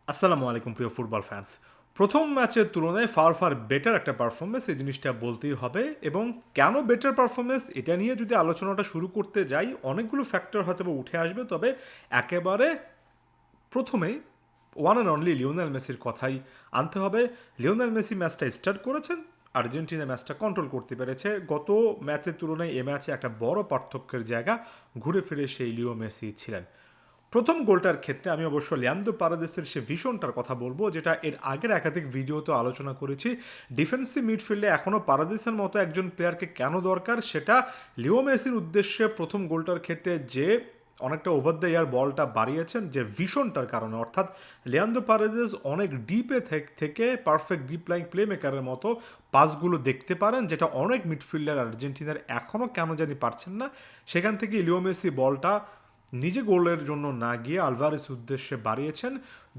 আসসালামু আলাইকুম প্রিয় ফুটবল ফ্যান্স। প্রথম ম্যাচের তুলনায় ফার বেটার একটা পারফরমেন্স এই জিনিসটা বলতেই হবে। এবং কেন বেটার পারফরমেন্স এটা নিয়ে যদি আলোচনাটা শুরু করতে যাই, অনেকগুলো ফ্যাক্টর হয়তো বা উঠে আসবে। তবে একেবারে প্রথমেই ওয়ান অ্যান্ড অনলি লিওনেল মেসির কথাই আনতে হবে। লিওনেল মেসি ম্যাচটা স্টার্ট করেছেন, আর্জেন্টিনা ম্যাচটা কন্ট্রোল করতে পেরেছে। গত ম্যাচের তুলনায় এ ম্যাচে একটা বড় পার্থক্যের জায়গা ঘুরে ফিরে সেই লিও মেসি ছিলেন। প্রথম গোলটার ক্ষেত্রে আমি অবশ্য লিয়ান্দো পারাদেসের সে ভিশনটার কথা বলবো, যেটা এর আগের একাধিক ভিডিওতে আলোচনা করেছি। ডিফেন্সিভ মিডফিল্ডে এখনও পারাদেসের মতো একজন প্লেয়ারকে কেন দরকার, সেটা লিও মেসির উদ্দেশ্যে প্রথম গোলটার ক্ষেত্রে যে অনেকটা ওভার দ্য ইয়ার বলটা বাড়িয়েছেন যে ভিশনটার কারণে। অর্থাৎ লিয়ান্দো পারাদেস অনেক ডিপে থেকে পারফেক্ট ডিপ লাইন প্লে মেকারের মতো পাসগুলো দেখতে পারেন, যেটা অনেক মিডফিল্ডার আর্জেন্টিনার এখনও কেন জানি পারছেন না। সেখান থেকে লিও মেসি বলটা নিজে গোলের জন্য না গিয়ে আলভারেস উদ্দেশ্যে বাড়িয়েছেন।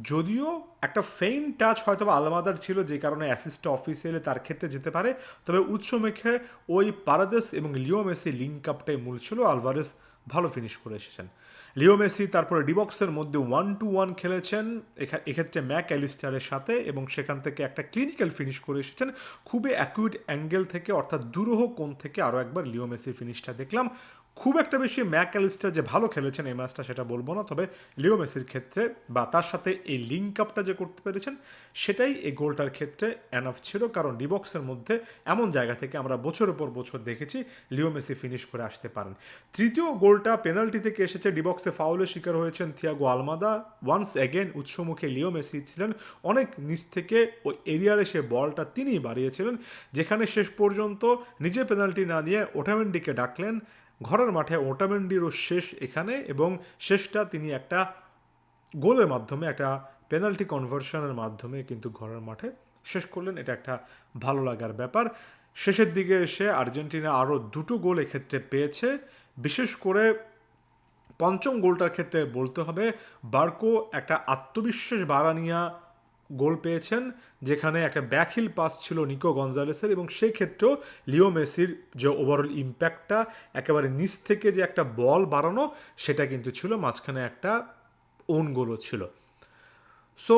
যদিও একটা ফেইন টাচ হয়তো বা আলমাদার ছিল, যে কারণে অ্যাসিস্টটা অফিসিয়ালি তার ক্ষেত্রে যেতে পারে। তবে উৎস মেখে ওই পারাদেস এবং লিও মেসি লিঙ্ক আপটাই মূল ছিল। আলভারেস ভালো ফিনিশ করে এসেছেন। লিও মেসি তারপরে ডিবক্সের মধ্যে 1-2-1 খেলেছেন এক্ষেত্রে ম্যাক অ্যালিস্টারের সাথে, এবং সেখান থেকে একটা ক্লিনিক্যাল ফিনিশ করে এসেছেন খুবই অ্যাকুইট অ্যাঙ্গেল থেকে, অর্থাৎ দুরূহ কোণ থেকে। আরও একবার লিও মেসির ফিনিশটা দেখলাম। খুব একটা বেশি ম্যাক অ্যালিস্টার যে ভালো খেলেছেন এই ম্যাচটা সেটা বলবো না, তবে লিও মেসির ক্ষেত্রে বা তার সাথে এই লিঙ্ক আপটা যে করতে পেরেছেন সেটাই এই গোলটার ক্ষেত্রে অ্যানাফ ছিল। কারণ ডিবক্সের মধ্যে এমন জায়গা থেকে আমরা বছরের পর বছর দেখেছি লিও মেসি ফিনিশ করে আসতে পারেন। তৃতীয় গোলটা পেনাল্টি থেকে এসেছে, ডিবক্সে ফাউলের শিকার হয়েছেন থিয়াগো আলমাদা। ওয়ান্স অ্যাগেন উৎসমুখে লিও মেসি ছিলেন, অনেক নিচ থেকে ওই এরিয়ার এসে বলটা তিনিই বাড়িয়েছিলেন, যেখানে শেষ পর্যন্ত নিজে পেনাল্টি না নিয়ে ওটামেন্ডিকে ডাকলেন। ঘরের মাঠে ওটামেন্ডিরও শেষ এখানে, এবং শেষটা তিনি একটা গোলের মাধ্যমে, একটা পেনাল্টি কনভার্সনের মাধ্যমে কিন্তু ঘরের মাঠে শেষ করলেন। এটা একটা ভালো লাগার ব্যাপার। শেষের দিকে এসে আর্জেন্টিনা আরও দুটো গোল এক্ষেত্রে পেয়েছে। বিশেষ করে পঞ্চম গোলটার ক্ষেত্রে বলতে হবে বার্কো একটা আত্মবিশ্বাস বাড়ানিয়া গোল পেয়েছেন, যেখানে একটা ব্যাকহিল পাস ছিল নিকো গঞ্জালেসের, এবং সেই ক্ষেত্রেও লিও মেসির যে ওভারঅল ইম্প্যাক্টটা একেবারে নিচ থেকে যে একটা বল বাড়ানো, সেটা কিন্তু ছিল, মাঝখানে একটা ওন গোলও ছিল। সো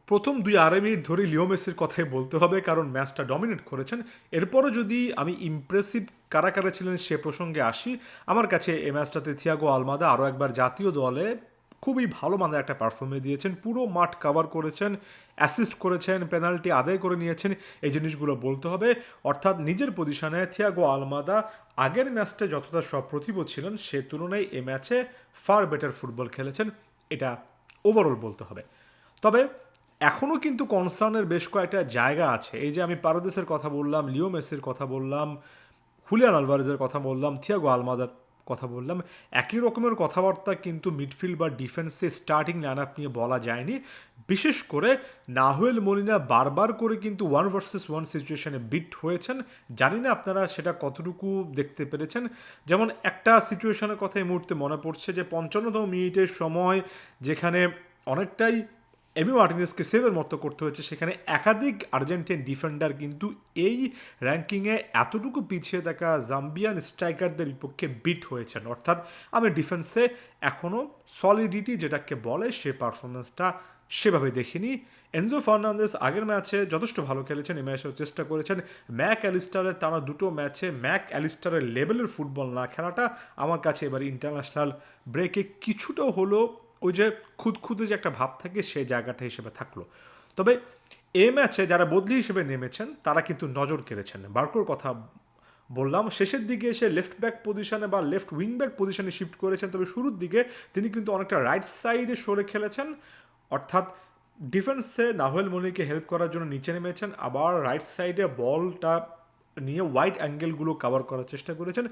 প্রথম 2-2.5 মিনিট ধরে লিও মেসির কথাই বলতে হবে, কারণ ম্যাচটা ডমিনেট করেছেন। এরপরও যদি আমি ইমপ্রেসিভ কারা কারা ছিলেন সে প্রসঙ্গে আসি, আমার কাছে এই ম্যাচটাতে থিয়াগো আলমাদা আরও একবার জাতীয় দলে খুবই ভালো মানের একটা পারফরমেন্স দিয়েছেন। পুরো মাঠ কাভার করেছেন, অ্যাসিস্ট করেছেন, পেনাল্টি আদায় করে নিয়েছেন, এই জিনিসগুলো বলতে হবে। অর্থাৎ নিজের পজিশনে থিয়াগো আলমাদা আগের ম্যাচটা যতটা সপ্রতিভ ছিলেন সে তুলনায় এই ম্যাচে ফার বেটার ফুটবল খেলেছেন, এটা ওভারঅল বলতে হবে। তবে এখনও কিন্তু কনসার্নের বেশ কয়েকটা জায়গা আছে। এই যে আমি পারাদেসের কথা বললাম, লিও মেসির কথা বললাম, হুলিয়ান আলভারেজের কথা বললাম, থিয়াগো আলমাদার কথা বললাম, একই রকমের কথাবার্তা কিন্তু মিডফিল্ড বা ডিফেন্সে স্টার্টিং লাইন আপ নিয়ে বলা যায়নি। বিশেষ করে নাহুয়েল মলিনা বারবার করে কিন্তু 1 ভার্সেস 1 সিচুয়েশনে বিট হয়েছেন। জানি না আপনারা সেটা কতটুকু দেখতে পেরেছেন। যেমন একটা সিচুয়েশনের কথা এই মুহূর্তে মনে পড়ছে, যে 55তম মিনিটের সময় যেখানে অনেকটাই এমি মার্টিনেসকে সেভের মতো করতে হয়েছে, সেখানে একাধিক আর্জেন্টিন ডিফেন্ডার কিন্তু এই র্যাঙ্কিংয়ে এতটুকু পিছিয়ে থাকা জাম্বিয়ান স্ট্রাইকারদের বিপক্ষে বিট হয়েছেন। অর্থাৎ আমি ডিফেন্সে এখনও সলিডিটি যেটাকে বলে সে পারফরমেন্সটা সেভাবে দেখিনি। এনজো ফার্নান্দেস আগের ম্যাচে যথেষ্ট ভালো খেলেছেন, এই ম্যাচেও চেষ্টা করেছেন। ম্যাক অ্যালিস্টারের টানা দুটো ম্যাচে ম্যাক অ্যালিস্টারের লেভেলের ফুটবল না খেলাটা আমার কাছে এবার ইন্টারন্যাশনাল ব্রেকে কিছুটাও হলো ওই যে খুদখুদে যে একটা ভাব থাকে সেই জায়গাটা হিসেবে থাকলো। তবে এই ম্যাচে যারা বদলি হিসেবে নেমেছেন তারা কিন্তু নজর কেড়েছেন। বার্কোর কথা বললাম, শেষের দিকে এসে লেফট ব্যাক পজিশনে বা লেফট উইং ব্যাক পজিশনে শিফট করেছেন, তবে শুরুর দিকে তিনি কিন্তু অনেকটা রাইট সাইডে সরে খেলেছেন। অর্থাৎ ডিফেন্সে নাহুয়েল মনিকে হেল্প করার জন্য নিচে নেমেছেন, আবার রাইট সাইডে বলটা নিয়ে ওয়াইড অ্যাঙ্গেলগুলো কাভার করার চেষ্টা করেছেন,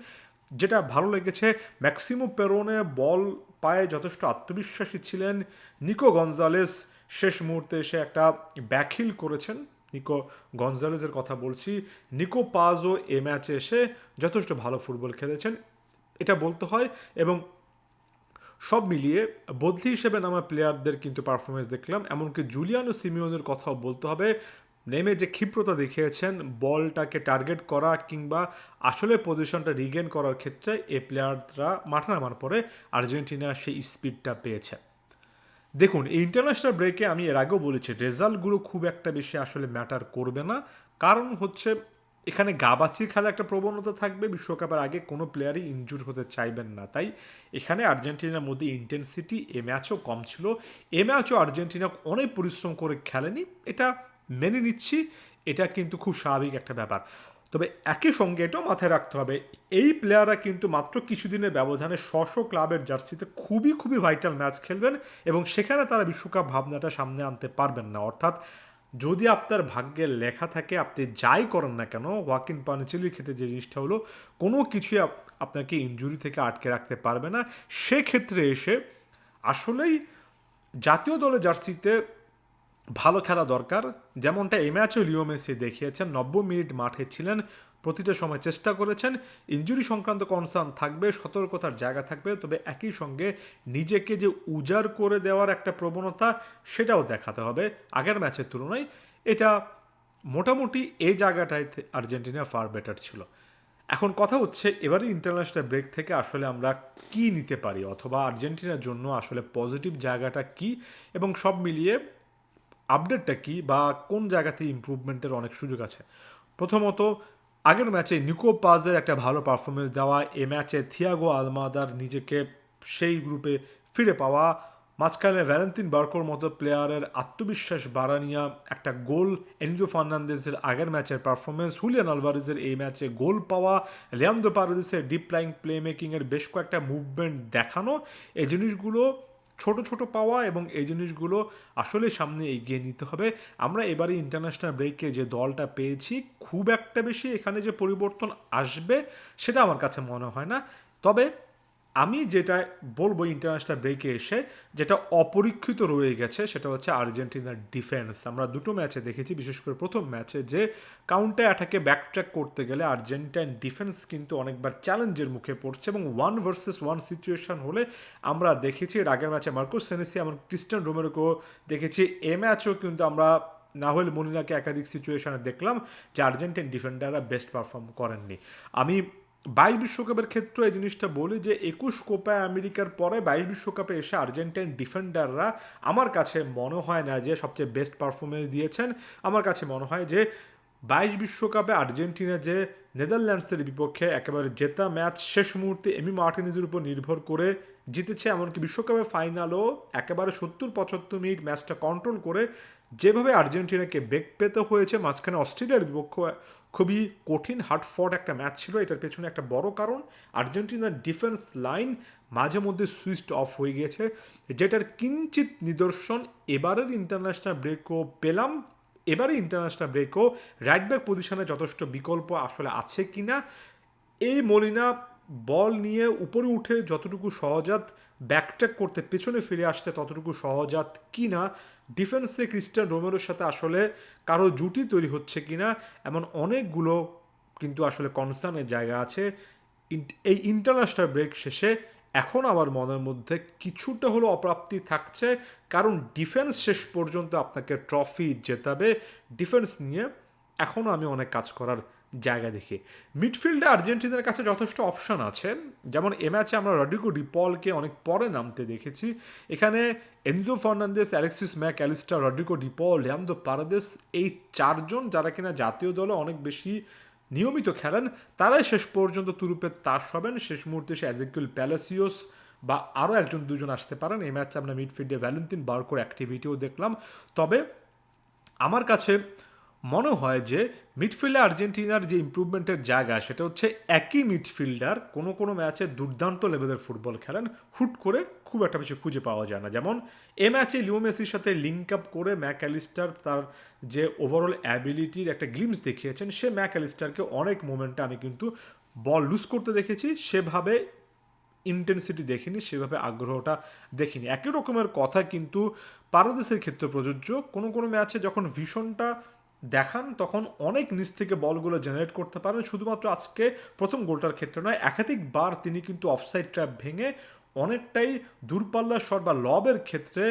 যেটা ভালো লেগেছে। ম্যাক্সিমো পেরোনে বল পায়ে যথেষ্ট আত্মবিশ্বাসী ছিলেন। নিকো গঞ্জালেস শেষ মুহূর্তে এসে একটা ব্যাকহিল করেছেন, নিকো গঞ্জালেসের কথা বলছি। নিকো পাজও এ ম্যাচে এসে যথেষ্ট ভালো ফুটবল খেলেছেন, এটা বলতে হয়। এবং সব মিলিয়ে বদলি হিসেবে নামা প্লেয়ারদের কিন্তু পারফরমেন্স দেখলাম, এমনকি জুলিয়ানো সিমিওনের কথাও বলতে হবে। নেমে যে ক্ষিপ্রতা দেখিয়েছেন বলটাকে টার্গেট করা কিংবা আসলে পজিশনটা রিগেন করার ক্ষেত্রে, এই প্লেয়াররা মাঠে নামার পরে আর্জেন্টিনা সেই স্পিডটা পেয়েছে। দেখুন, এই ইন্টারন্যাশনাল ব্রেকে আমি এর আগেও বলেছি রেজাল্টগুলো খুব একটা বেশি আসলে ম্যাটার করবে না। কারণ হচ্ছে এখানে গাবাচির খেলা একটা প্রবণতা থাকবে, বিশ্বকাপের আগে কোনো প্লেয়ারই ইনজুর হতে চাইবেন না। তাই এখানে আর্জেন্টিনার মধ্যে ইন্টেন্সিটি এ ম্যাচও কম ছিল। এ ম্যাচও আর্জেন্টিনা অনেক পরিশ্রম করে খেলেনি, এটা মেনে নিচ্ছি। এটা কিন্তু খুব স্বাভাবিক একটা ব্যাপার। তবে একই সঙ্গে এটাও মাথায় রাখতে হবে, এই প্লেয়াররা কিন্তু মাত্র কিছুদিনের ব্যবধানে ক্লাবের জার্সিতে খুবই খুবই ভাইটাল ম্যাচ খেলবেন এবং সেখানে তারা বিশ্বকাপ ভাবনাটা সামনে আনতে পারবেন না। অর্থাৎ যদি আপনার ভাগ্যে লেখা থাকে আপনি যাই করেন না কেন, ওয়াকিন পানিচেলির ক্ষেত্রে যে জিনিসটা হলো কোনো কিছুই আপনাকে ইনজুরি থেকে আটকে রাখতে পারবে না। সেক্ষেত্রে এসে আসলেই জাতীয় দলের জার্সিতে ভালো খেলা দরকার। যেমনটা এই ম্যাচেও লিও মেসি দেখিয়েছেন, 90 মিনিট মাঠে ছিলেন, প্রতিটা সময় চেষ্টা করেছেন। ইনজুরি সংক্রান্ত কনসার্ন থাকবে, সতর্কতার জায়গা থাকবে, তবে একই সঙ্গে নিজেকে যে উজাড় করে দেওয়ার একটা প্রবণতা সেটাও দেখাতে হবে আগের ম্যাচের তুলনায়। এটা মোটামুটি এই জায়গাটায় আর্জেন্টিনা ফার বেটার ছিল। এখন কথা হচ্ছে এবারে ইন্টারন্যাশনাল ব্রেক থেকে আসলে আমরা কি নিতে পারি, অথবা আর্জেন্টিনার জন্য আসলে পজিটিভ জায়গাটা কি এবং সব মিলিয়ে আপডেটটা কি বা কোন জায়গাতে ইমপ্রুভমেন্টের অনেক সুযোগ আছে। প্রথমত, আগের ম্যাচে নিকো পাজের একটা ভালো পারফরমেন্স দেওয়া, এ ম্যাচে থিয়াগো আলমাদার নিজেকে সেই গ্রুপে ফিরে পাওয়া, মাঝখানে ভ্যালেন্তিন বার্কোর মতো প্লেয়ারের আত্মবিশ্বাস বাড়ানিয়া একটা গোল, এনজো ফার্নান্দেজের আগের ম্যাচের পারফরমেন্স, হুলিয়ান আলভারেজের এই ম্যাচে গোল পাওয়া, লিয়ান্দ্রো পারেদেসের ডিপ লাইং প্লে মেকিংয়ের বেশ কয়েকটা মুভমেন্ট দেখানো, এই জিনিসগুলো ছোট ছোট পাওয়া এবং এই জিনিসগুলো আসলে সামনে এগিয়ে নিতে হবে। আমরা এবারে ইন্টারন্যাশনাল ব্রেকে যে দলটা পেয়েছি খুব একটা বেশি এখানে যে পরিবর্তন আসবে সেটা আমার কাছে মনে হয় না। তবে আমি যেটা বলবো ইন্টারন্যাশনাল ব্রেকে এসে যেটা অপরীক্ষিত রয়ে গেছে সেটা হচ্ছে আর্জেন্টিনার ডিফেন্স। আমরা দুটো ম্যাচে দেখেছি, বিশেষ করে প্রথম ম্যাচে, যে কাউন্টার অ্যাটাকে ব্যাকট্র্যাক করতে গেলে আর্জেন্টাইন ডিফেন্স কিন্তু অনেকবার চ্যালেঞ্জের মুখে পড়ছে এবং 1 ভার্সেস 1 সিচুয়েশন হলে আমরা দেখেছি এর আগের ম্যাচে মার্কোস সেনেসি এবং ক্রিস্টিয়ান রোমেরোকেও দেখেছি। এ ম্যাচও কিন্তু আমরা নাহুয়েল মলিনাকে একাধিক সিচুয়েশনে দেখলাম যে আর্জেন্টাইন ডিফেন্ডাররা বেস্ট পারফর্ম করেননি। আমি 22 বিশ্বকাপের ক্ষেত্রে এই জিনিসটা বলি যে 21 কোপা আমেরিকার পরে 22 বিশ্বকাপে এসে আর্জেন্টাইন ডিফেন্ডাররা আমার কাছে মনে হয় না যে সবচেয়ে বেস্ট পারফরমেন্স দিয়েছেন। আমার কাছে মনে হয় যে 22 বিশ্বকাপে আর্জেন্টিনা যে নেদারল্যান্ডসের বিপক্ষে একেবারে জেতা ম্যাচ শেষ মুহূর্তে এমি মার্টিনেজের উপর নির্ভর করে জিতেছে, এমনকি বিশ্বকাপের ফাইনালও একেবারে 70-75 মিনিট ম্যাচটা কন্ট্রোল করে যেভাবে আর্জেন্টিনাকে বেগ পেতে হয়েছে, মাঝখানে অস্ট্রেলিয়ার বিপক্ষে খুবই কঠিন হার্ড ফট একটা ম্যাচ ছিল। এটার পেছনে একটা বড় কারণ আর্জেন্টিনার ডিফেন্স লাইন মাঝে মধ্যে সুইচড অফ হয়ে গিয়েছে, যেটার কিঞ্চিত নিদর্শন এবারের ইন্টারন্যাশনাল ব্রেকও পেলাম। এবারে ইন্টারন্যাশনাল ব্রেকও রাইট ব্যাক পজিশনে যথেষ্ট বিকল্প আসলে আছে কি না, এই মলিনা বল নিয়ে উপরে উঠে যতটুকু সহজাত ব্যাকট্র্যাক করতে পেছনে ফিরে আসছে ততটুকু সহজাত কি না, ডিফেন্সে ক্রিস্টিয়ান রোমেরোর সাথে আসলে কারো জুটি তৈরি হচ্ছে কি না, এমন অনেকগুলো কিন্তু আসলে কনসার্নের জায়গা আছে। এই ইন্টারন্যাশনাল ব্রেক শেষে এখন আমার মনের মধ্যে কিছুটা হলো অপ্রাপ্তি থাকছে, কারণ ডিফেন্স শেষ পর্যন্ত আপনাকে ট্রফি জেতাবে। ডিফেন্স নিয়ে এখনও আমি অনেক কাজ করার জায়গা দেখি। মিডফিল্ডে আর্জেন্টিনার কাছে যথেষ্ট অপশান আছে, যেমন এ ম্যাচে আমরা রড্রিগো ডিপলকে অনেক পরে নামতে দেখেছি। এখানে Enzo Fernandez, Alexis Mac Allister, Rodrigo De Paul, Leandro Paredes, এই চারজন যারা কিনা জাতীয় দলে অনেক বেশি নিয়মিত খেলেন, তারাই শেষ পর্যন্ত তুরুপের তাস হবেন। শেষ মুহূর্তে সে এজেকিয়েল প্যালাসিওস বা আরও একজন দুজন আসতে পারেন। এই ম্যাচে আমরা মিডফিল্ডে ভ্যালেন্তিন বার্কোর অ্যাক্টিভিটিও দেখলাম। তবে আমার কাছে মনে হয় যে মিডফিল্ডে আর্জেন্টিনার যে ইমপ্রুভমেন্টের জায়গা সেটা হচ্ছে একই মিডফিল্ডার কোনো কোনো ম্যাচে দুর্দান্ত লেভেলের ফুটবল খেলেন, হুট করে খুব একটা বেশি খুঁজে পাওয়া যায় না। যেমন এ ম্যাচে লিও মেসির সাথে লিঙ্ক আপ করে ম্যাক অ্যালিস্টার তার যে ওভারঅল অ্যাবিলিটির একটা গ্লিমস দেখিয়েছেন, সে ম্যাক অ্যালিস্টারকে অনেক মোমেন্টে আমি কিন্তু বল লুজ করতে দেখেছি, সেভাবে ইন্টেন্সিটি দেখিনি, সেভাবে আগ্রহটা দেখিনি। একই রকমের কথা কিন্তু পারদেসের ক্ষেত্রে প্রযোজ্য। কোনো কোনো ম্যাচে যখন ভীষণটা দেখান তখন অনেক নিচ থেকে বলগুলো জেনারেট করতে পারেন। শুধুমাত্র আজকে প্রথম গোলটার ক্ষেত্রে নয়, একাধিকবার তিনি কিন্তু অফসাইড ট্র্যাপ ভেঙে অনেকটাই দূরপাল্লার শট বা লবের ক্ষেত্রে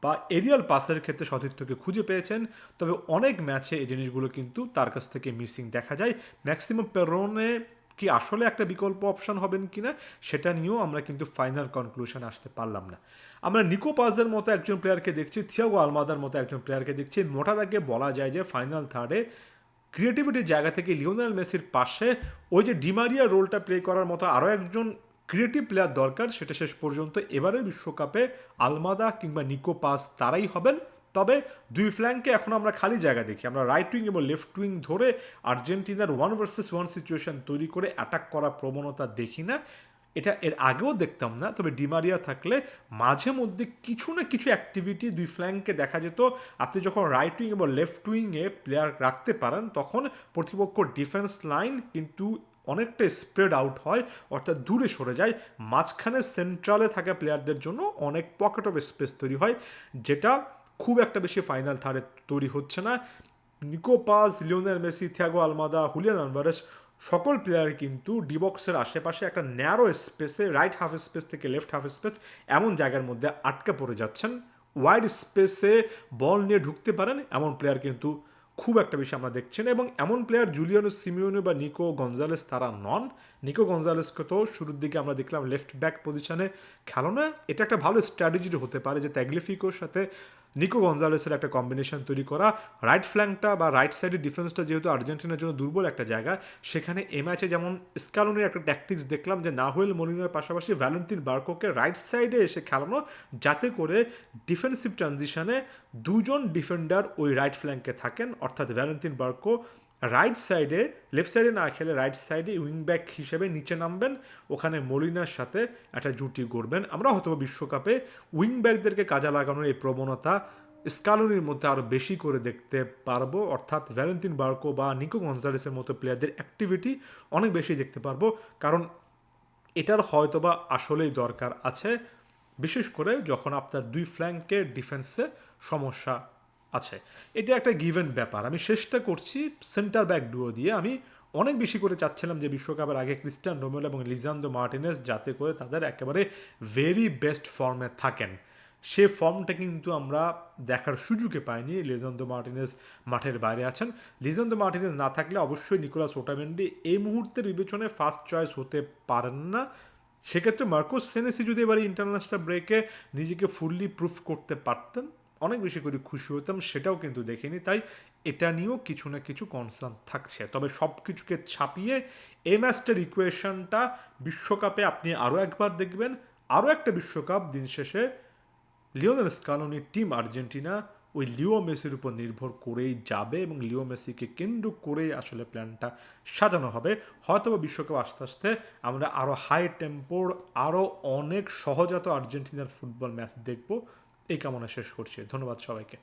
বা এরিয়াল পাসের ক্ষেত্রে সতীর্থকে খুঁজে পেয়েছেন। তবে অনেক ম্যাচে এই জিনিসগুলো কিন্তু তার কাছ থেকে মিসিং দেখা যায়। ম্যাক্সিমাম পেরোনে কি আসলে একটা বিকল্প অপশন হবেন কিনা সেটা নিয়েও আমরা কিন্তু ফাইনাল কনক্লুশন আসতে পারলাম না। আমরা নিকো পাজের মতো একজন প্লেয়ারকে দেখছি, থিয়াগো আলমাদার মতো একজন প্লেয়ারকে দেখছি, মোটা দাগে বলা যায় যে ফাইনাল থার্ডে ক্রিয়েটিভিটির জায়গা থেকে লিওনেল মেসির পাশে ওই যে ডিমারিয়া রোলটা প্লে করার মতো আরও একজন ক্রিয়েটিভ প্লেয়ার দরকার, সেটা শেষ পর্যন্ত এবারের বিশ্বকাপে আলমাদা কিংবা নিকো পাস তারাই হবেন। তবে দুই ফ্ল্যাঙ্কে এখন আমরা খালি জায়গা দেখি, আমরা রাইট উইং এবং লেফট উইং ধরে আর্জেন্টিনার 1 ভার্সেস 1 সিচুয়েশন তৈরি করে অ্যাটাক করার প্রবণতা দেখি না। এটা এর আগেও দেখতাম না, তবে ডিমারিয়া থাকলে মাঝে মধ্যে কিছু না কিছু অ্যাক্টিভিটি দুই ফ্ল্যাঙ্কে দেখা যেত। আপনি যখন রাইট উইং এবং লেফট উইংয়ে প্লেয়ার রাখতে পারেন তখন প্রতিপক্ষ ডিফেন্স লাইন কিন্তু অনেকটা স্প্রেড আউট হয়, অর্থাৎ দূরে সরে যায়। মাঝখানে সেন্ট্রালে থাকা প্লেয়ারদের জন্য অনেক পকেট অফ স্পেস তৈরি হয়, যেটা খুব একটা বেশি ফাইনাল থার্ডে তৈরি হচ্ছে না। Nico Paz, Lionel Messi, Thiago Almada, Julian Alvarez সকল প্লেয়ার কিন্তু ডিবক্সের আশেপাশে একটা ন্যারো স্পেসে, রাইট হাফ স্পেস থেকে লেফট হাফ স্পেস এমন জায়গার মধ্যে আটকে পড়ে যাচ্ছেন। ওয়াইড স্পেসে বল নিয়ে ঢুকতে পারেন এমন প্লেয়ার কিন্তু খুব একটা বেশি আমরা দেখছি না, এবং এমন প্লেয়ার জুলিয়ানো সিমিওনে বা নিকো গঞ্জালেস তারা নন। নিকো গঞ্জালেসকে তো শুরুর দিকে আমরা দেখলাম লেফট ব্যাক পজিশনে খেলো না, এটা একটা ভালো স্ট্র্যাটেজি হতে পারে যে ত্যাগলিফিকোর সাথে নিকো গঞ্জালেসের একটা কম্বিনেশন তৈরি করা। রাইট ফ্ল্যাঙ্কটা বা রাইট সাইডের ডিফেন্সটা যেহেতু আর্জেন্টিনার জন্য দুর্বল একটা জায়গা, সেখানে এই ম্যাচে যেমন স্কালোনির একটা ট্যাকটিক্স দেখলাম যে নাহুয়েল মলিনার পাশাপাশি ভ্যালেন্তিন বার্কোকে রাইট সাইডে এসে খেলানো, যাতে করে ডিফেন্সিভ ট্রানজিশনে দুজন ডিফেন্ডার ওই রাইট ফ্ল্যাঙ্কে থাকেন, অর্থাৎ ভ্যালেন্তিন বার্কো রাইট সাইডে, লেফট সাইডে না খেলে রাইট সাইডে উইং ব্যাক হিসেবে নিচে নামবেন, ওখানে মলিনার সাথে একটা জুটি গড়বেন। আমরা হয়তো বিশ্বকাপে উইং ব্যাকদেরকে কাজে লাগানোর এই প্রবণতা স্কালোনির মধ্যে আরও বেশি করে দেখতে পারবো, অর্থাৎ ভ্যালেন্তিন বার্কো বা নিকো গঞ্জালেসের মতো প্লেয়ারদের অ্যাক্টিভিটি অনেক বেশি দেখতে পারবো, কারণ এটার হয়তোবা আসলেই দরকার আছে, বিশেষ করে যখন আপনার দুই ফ্ল্যাঙ্কে ডিফেন্সে সমস্যা আছে। এটা একটা গিভেন ব্যাপার। আমি চেষ্টা করছি সেন্টার ব্যাক ডুও দিয়ে, আমি অনেক বেশি করে চাচ্ছিলাম যে বিশ্বকাপের আগে ক্রিস্টিয়ান রোমেলো এবং লিজান্দ্রো মার্টিনেজ যাতে করে তাদের একেবারে ভেরি বেস্ট ফর্মে থাকেন। সে ফর্মটা কিন্তু আমরা দেখার সুযোগে পাইনি। লিজান্দ্রো মার্টিনেজ মাঠের বাইরে আছেন। লিজান্দ্রো মার্টিনেজ না থাকলে অবশ্যই নিকোলাস ওটামেন্ডি এই মুহূর্তের বিবেচনায় ফার্স্ট চয়েস হতে পারেন না। সেক্ষেত্রে মার্কোস সেনেসি যদি এবারে ইন্টারন্যাশনাল ব্রেকে নিজেকে ফুললি প্রুফ করতে পারতেন, অনেক বেশি করে খুশি হতাম, সেটাও কিন্তু দেখিনি। তাই এটা নিয়েও কিছু না কিছু কনসার্ন থাকছে। তবে সব কিছুকে ছাপিয়ে এই ম্যাচটার ইকুয়েশনটা বিশ্বকাপে আপনি আরও একবার দেখবেন। আরও একটা বিশ্বকাপ দিন শেষে লিওনেল স্কালোনির টিম আর্জেন্টিনা ওই লিও মেসির উপর নির্ভর করেই যাবে, এবং লিও মেসিকে কেন্দ্র করেই আসলে প্ল্যানটা সাজানো হবে। হয়তো বিশ্বকাপ আস্তে আস্তে আমরা আরও হাই টেম্পোর, আরও অনেক সহজাত আর্জেন্টিনার ফুটবল ম্যাচ দেখব। এই কামনা শেষ করছি। ধন্যবাদ সবাইকে।